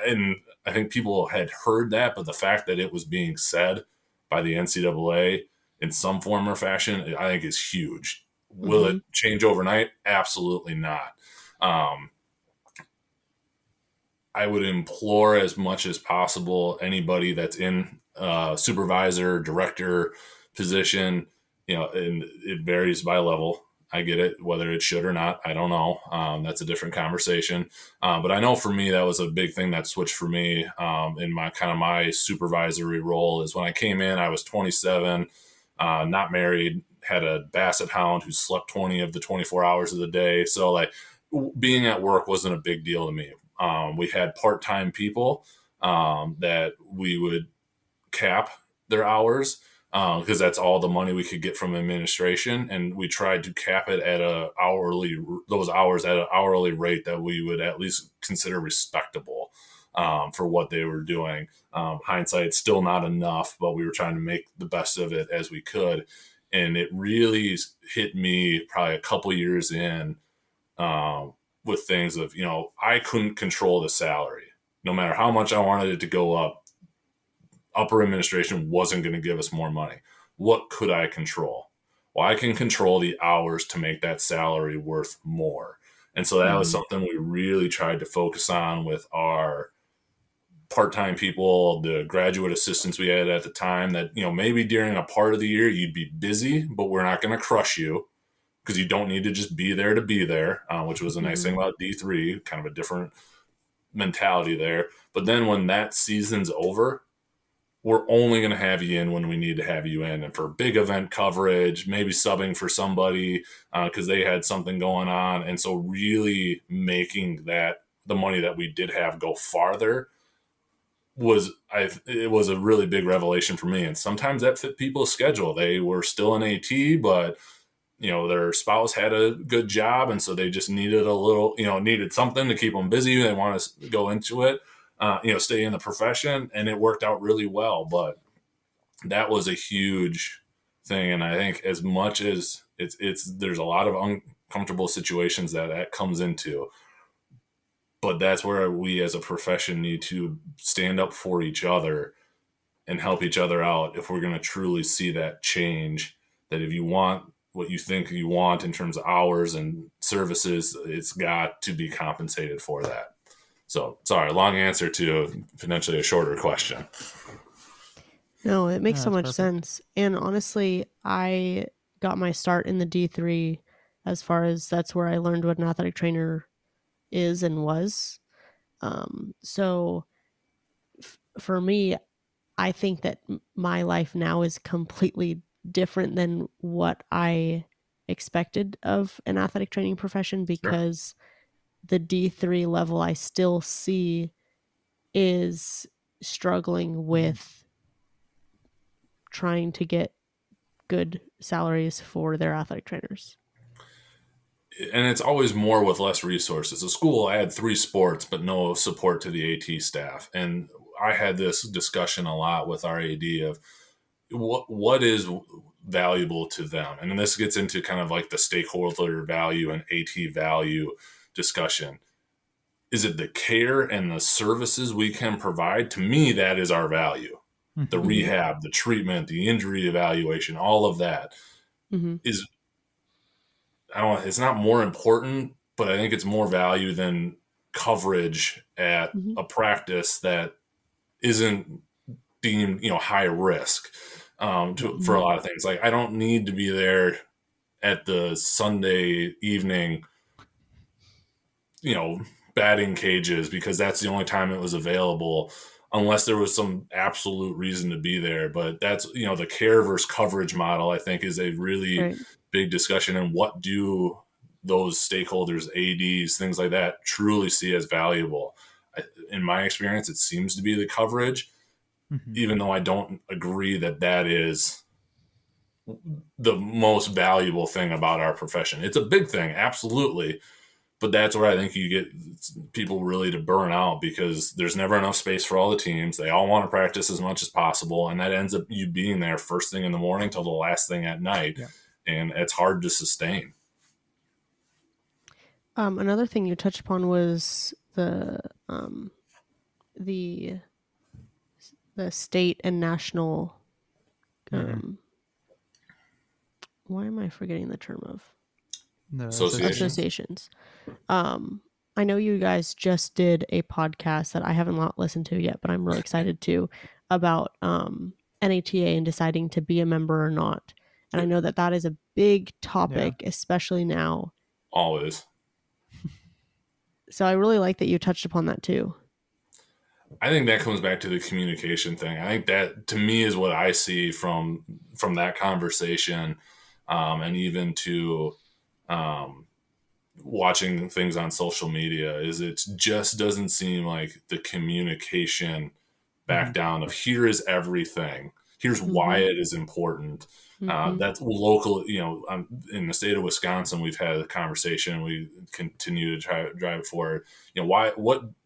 And I think people had heard that, but the fact that it was being said by the NCAA in some form or fashion, I think is huge. Will it change overnight? Absolutely not. I would implore as much as possible anybody that's in supervisor, director position, and it varies by level. I get it, whether it should or not, I don't know. That's a different conversation. But I know for me, that was a big thing that switched for me in my supervisory role is when I came in, I was 27, not married, had a basset hound who slept 20 of the 24 hours of the day. So like being at work wasn't a big deal to me. We had part-time people that we would cap their hours because that's all the money we could get from administration. And we tried to cap it at those hours at an hourly rate that we would at least consider respectable for what they were doing. Hindsight, still not enough, but we were trying to make the best of it as we could. And it really hit me probably a couple years in with things of, I couldn't control the salary. No matter how much I wanted it to go up, upper administration wasn't going to give us more money. What could I control? Well, I can control the hours to make that salary worth more. And so that was something we really tried to focus on with our part-time people, the graduate assistants we had at the time that, maybe during a part of the year you'd be busy, but we're not going to crush you. because you don't need to just be there to be there, which was a nice thing Mhm. about D3, kind of a different mentality there. But then when that season's over, we're only going to have you in when we need to have you in. And for big event coverage, maybe subbing for somebody because they had something going on. And so really making that the money that we did have go farther it was a really big revelation for me. And sometimes that fit people's schedule. They were still in AT, but their spouse had a good job, and so they just needed a little, needed something to keep them busy. They want to go into it, stay in the profession, and it worked out really well. But that was a huge thing, and I think as much as there's a lot of uncomfortable situations that comes into, but that's where we as a profession need to stand up for each other and help each other out if we're going to truly see that change. That if you want what you think you want in terms of hours and services, it's got to be compensated for that. So, sorry, long answer to potentially a shorter question. No, it makes No, so that's much perfect. sense. And honestly, I got my start in the D3 as far as that's where I learned what an athletic trainer is and was. So for me, I think that my life now is completely different than what I expected of an athletic training profession, because the D3 level I still see is struggling with trying to get good salaries for their athletic trainers. And it's always more with less resources. A school had 3 sports, but no support to the AT staff. And I had this discussion a lot with our AD of what is valuable to them. And then this gets into kind of like the stakeholder value and AT value discussion. Is it the care and the services we can provide? To me, that is our value. The Mhm. rehab, the treatment, the injury evaluation, all of that Mm-hmm. is, I don't know, it's not more important, but I think it's more value than coverage at Mm-hmm. a practice that isn't deemed, high risk for a lot of things. Like, I don't need to be there at the Sunday evening, batting cages because that's the only time it was available, unless there was some absolute reason to be there. But that's, the care versus coverage model, I think, is a really Right. big discussion. And what do those stakeholders, ADs, things like that, truly see as valuable? In my experience, it seems to be the coverage, Mhm. even though I don't agree that that is the most valuable thing about our profession. It's a big thing, absolutely. But that's where I think you get people really to burn out, because there's never enough space for all the teams. They all want to practice as much as possible. And that ends up you being there first thing in the morning till the last thing at night. Yeah. And it's hard to sustain. Another thing you touched upon was the the state and national. Mhm. Why am I forgetting the term of The Associations. associations? I know you guys just did a podcast that I haven't listened to yet, but I'm really excited to, about NATA and deciding to be a member or not. And I know that that is a big topic, especially now. Always. So I really like that you touched upon that too. I think that comes back to the communication thing. I think that, to me, is what I see from that conversation, and even to watching things on social media, is it just doesn't seem like the communication back Mhm. down of here is everything. Here's why Mm-hmm. it is important. Mm-hmm. That's local. In the state of Wisconsin, we've had a conversation. We continue to try to drive it forward. Why?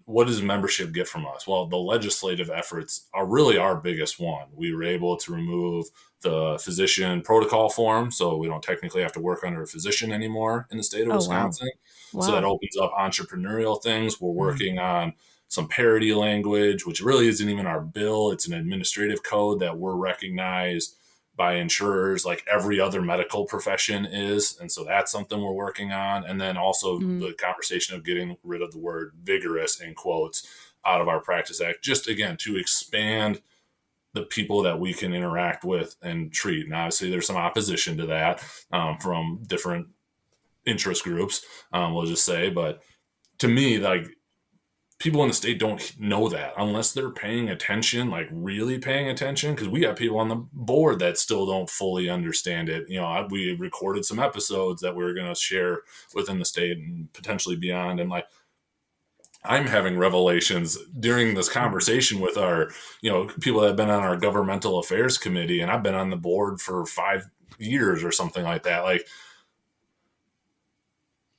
What does membership get from us? Well, the legislative efforts are really our biggest one. We were able to remove the physician protocol form, so we don't technically have to work under a physician anymore in the state of Oh, wow. Wisconsin. So that Wow. opens up entrepreneurial things. We're Mhm. working on some parity language, which really isn't even our bill. It's an administrative code that we're recognized by insurers like every other medical profession is. And so that's something we're working on. And then also Mm-hmm. the conversation of getting rid of the word vigorous in quotes out of our practice act, just again to expand the people that we can interact with and treat. And obviously there's some opposition to that from different interest groups, we'll just say. But to me, like, people in the state don't know that unless they're paying attention, like really paying attention, because we got people on the board that still don't fully understand it. We recorded some episodes that we were going to share within the state and potentially beyond. And like, I'm having revelations during this conversation with our, people that have been on our governmental affairs committee, and I've been on the board for 5 years or something like that. Like,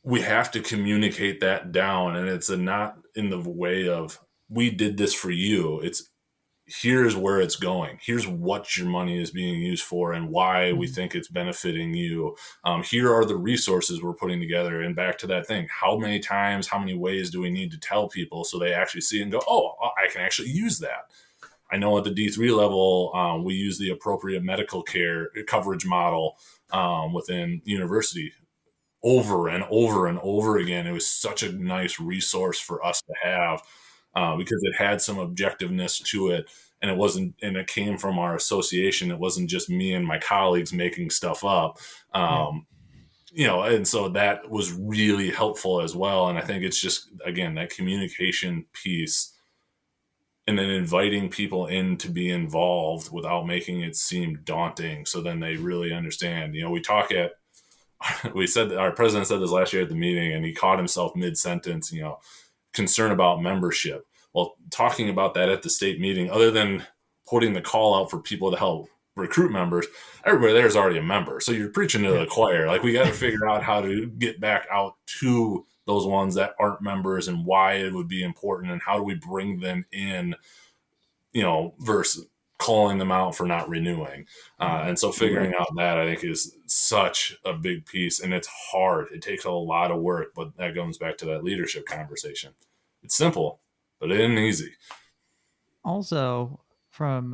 we have to communicate that down, and it's not in the way of, we did this for you. It's, here's where it's going. Here's what your money is being used for and why we think it's benefiting you. Here are the resources we're putting together. And back to that thing, how many times, how many ways do we need to tell people so they actually see and go, oh, I can actually use that. I know at the D3 level, we use the appropriate medical care coverage model within university over and over and over again. It was such a nice resource for us to have because it had some objectiveness to it, and it came from our association. It wasn't just me and my colleagues making stuff up. And so that was really helpful as well. And I think it's just, again, that communication piece, and then inviting people in to be involved without making it seem daunting. So then they really understand. We said that our president said this last year at the meeting, and he caught himself mid-sentence, concern about membership. Well, talking about that at the state meeting, other than putting the call out for people to help recruit members, everybody there is already a member. So you're preaching to the choir. Like, we got to figure out how to get back out to those ones that aren't members and why it would be important, and how do we bring them in, versus calling them out for not renewing. And so figuring out that, I think, is such a big piece, and it's hard. It takes a lot of work, but that comes back to that leadership conversation. It's simple, but it isn't easy. Also, from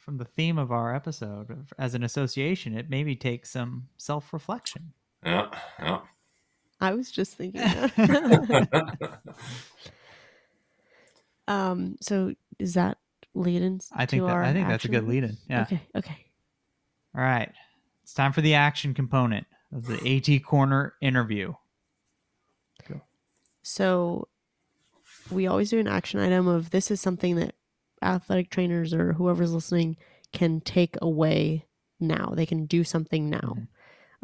the theme of our episode, as an association, it maybe takes some self-reflection. Yeah. I was just thinking that. So is that lead-in? I think that's a good lead-in. Yeah. Okay. All right. It's time for the action component of the AT Corner interview. Go. So we always do an action item of, this is something that athletic trainers or whoever's listening can take away now. They can do something now.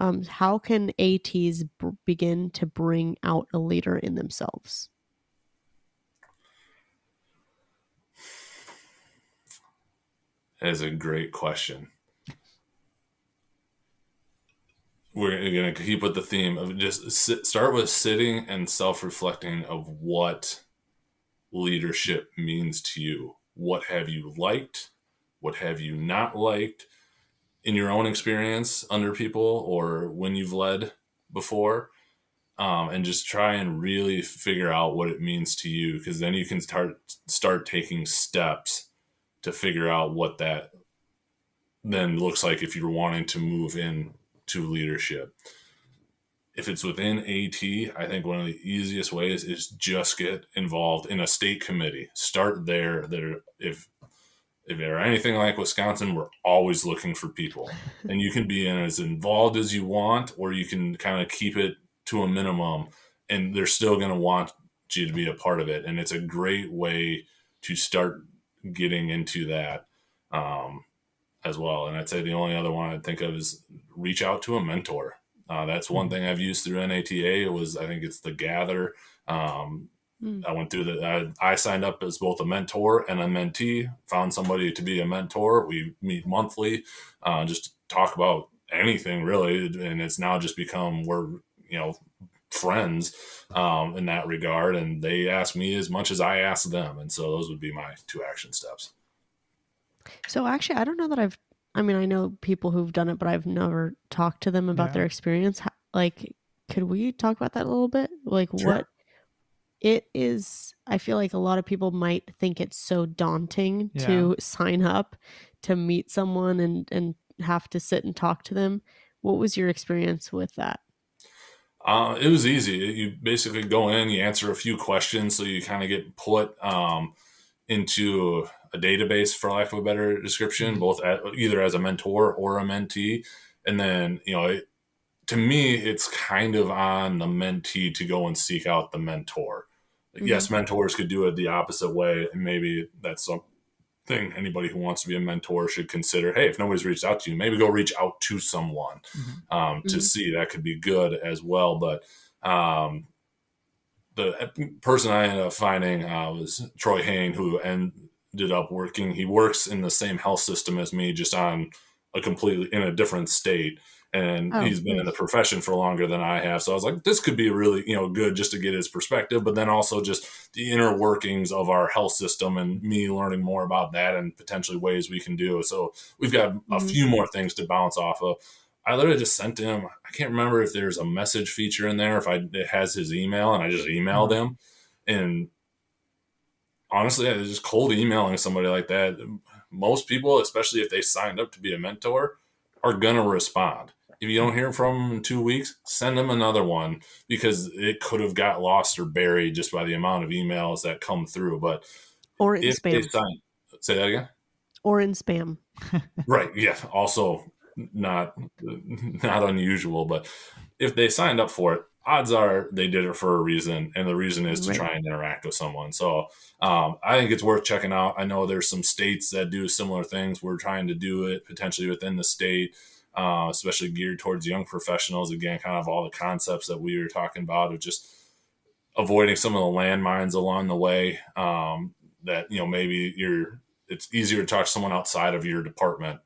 Mm-hmm. How can ATs begin to bring out a leader in themselves? That is a great question. We're going to keep with the theme of just start with sitting and self-reflecting of what leadership means to you. What have you liked? What have you not liked in your own experience under people or when you've led before? And just try and really figure out what it means to you, because then you can start taking steps to figure out what that then looks like if you're wanting to move in to leadership. If it's within AT, I think one of the easiest ways is just get involved in a state committee. Start there. If they're anything like Wisconsin, we're always looking for people. And you can be as involved as you want, or you can kind of keep it to a minimum, and they're still going to want you to be a part of it. And it's a great way to start getting into that as well. And I'd say the only other one I'd think of is reach out to a mentor. That's one thing I've used through NATA I think it's the Gather. I went through I signed up as both a mentor and a mentee, found somebody to be a mentor. We meet monthly, just talk about anything really. And it's now just become, we're, friends in that regard. And they ask me as much as I ask them. And so those would be my 2 action steps. So actually, I don't know that I know people who've done it, but I've never talked to them about their experience. Like, could we talk about that a little bit? Like, sure. What it is, I feel like a lot of people might think it's so daunting to sign up to meet someone and have to sit and talk to them. What was your experience with that? It was easy. You basically go in, you answer a few questions, so you kind of get put into a database, for lack of a better description, both either as a mentor or a mentee. And then, to me, it's kind of on the mentee to go and seek out the mentor. Yes, mentors could do it the opposite way, and maybe that's something anybody who wants to be a mentor should consider. Hey, if nobody's reached out to you, maybe go reach out to someone to see. That could be good as well. But the person I ended up finding was Troy Hain, who ended up working. He works in the same health system as me, just on in a different state. And he's been in the profession for longer than I have. So I was like, this could be really, good just to get his perspective, but then also just the inner workings of our health system and me learning more about that and potentially ways we can do. So we've got a few more things to bounce off of. I literally just sent him, I can't remember if there's a message feature in there, if it has his email, and I just emailed him. And honestly, I was just cold emailing somebody like that. Most people, especially if they signed up to be a mentor, are going to respond. If you don't hear from them in 2 weeks, send them another one, because it could have got lost or buried just by the amount of emails that come through. But or in spam. Say that again? Or in spam. Right. Yeah. Also not unusual, but if they signed up for it, odds are they did it for a reason, and the reason is to try and interact with someone. So I think it's worth checking out. I know there's some states that do similar things. We're trying to do it potentially within the state, especially geared towards young professionals. Again, kind of all the concepts that we were talking about of just avoiding some of the landmines along the way, that, maybe it's easier to talk to someone outside of your department,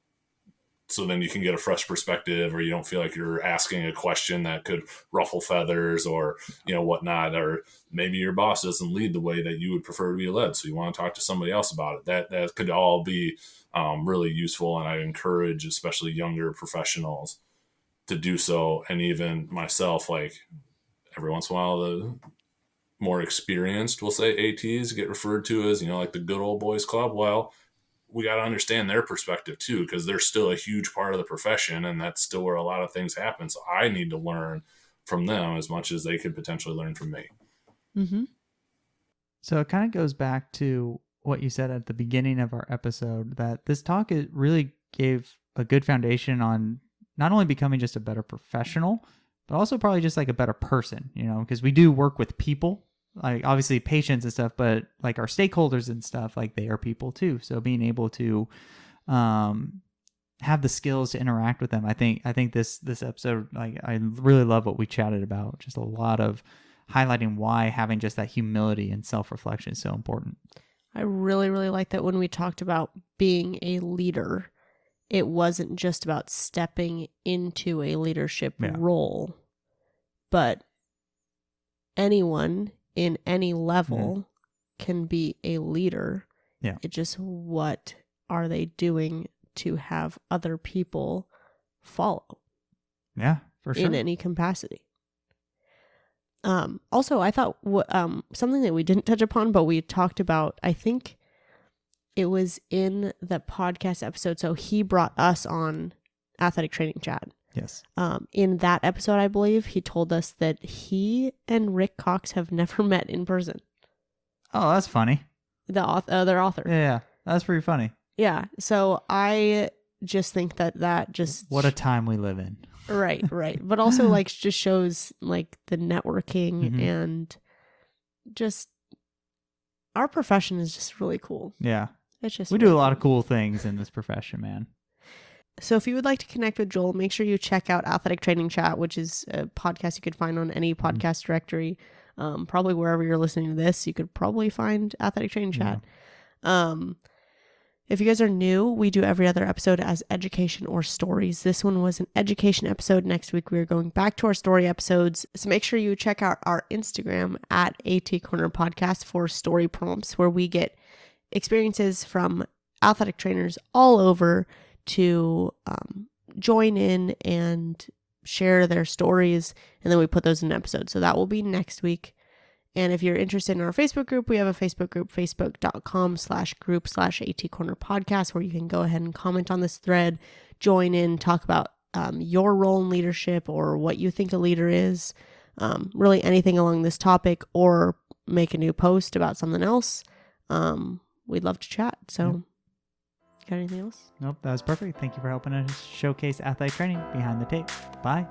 so then you can get a fresh perspective, or you don't feel like you're asking a question that could ruffle feathers or, whatnot. Or maybe your boss doesn't lead the way that you would prefer to be led, so you want to talk to somebody else about it. That could all be really useful. And I encourage especially younger professionals to do so. And even myself, like every once in a while, the more experienced, we'll say ATs, get referred to as, like the good old boys club. Well, we got to understand their perspective too, because they're still a huge part of the profession, and that's still where a lot of things happen. So I need to learn from them as much as they could potentially learn from me. Mm-hmm. So it kind of goes back to what you said at the beginning of our episode, that this talk really gave a good foundation on not only becoming just a better professional, but also probably just like a better person, because we do work with people, like obviously patients and stuff, but like our stakeholders and stuff, like they are people too. So being able to have the skills to interact with them, I think this episode, like I really love what we chatted about. Just a lot of highlighting why having just that humility and self-reflection is so important. I really, really like that when we talked about being a leader, it wasn't just about stepping into a leadership role, but anyone in any level can be a leader. Yeah. It's just, what are they doing to have other people follow? Yeah, for sure. In any capacity. Also, I thought something that we didn't touch upon, but we talked about, I think it was in the podcast episode. So he brought us on Athletic Training Chat. Yes. In that episode, I believe he told us that he and Rick Cox have never met in person. Oh, that's funny. Their author. Yeah, that's pretty funny. Yeah. So I just think that just... What a time we live in. Right. But also like just shows like the networking and just our profession is just really cool. Yeah. It's just we do a lot of cool things in this profession, man. So if you would like to connect with Joel, make sure you check out Athletic Training Chat, which is a podcast you could find on any podcast directory. Probably wherever you're listening to this, you could probably find Athletic Training Chat. If you guys are new, we do every other episode as education or stories. This one was an education episode. Next week, we're going back to our story episodes. So make sure you check out our Instagram at AT Corner Podcast for story prompts, where we get experiences from athletic trainers all over to join in and share their stories, and then we put those in an episode. So that will be next week. And if you're interested in our Facebook group, we have a Facebook group, facebook.com/group/AT Corner Podcast, where you can go ahead and comment on this thread, join in, talk about your role in leadership or what you think a leader is, really anything along this topic, or make a new post about something else. We'd love to chat. So got anything else? Nope, that was perfect. Thank you for helping us showcase athletic training behind the tape. Bye.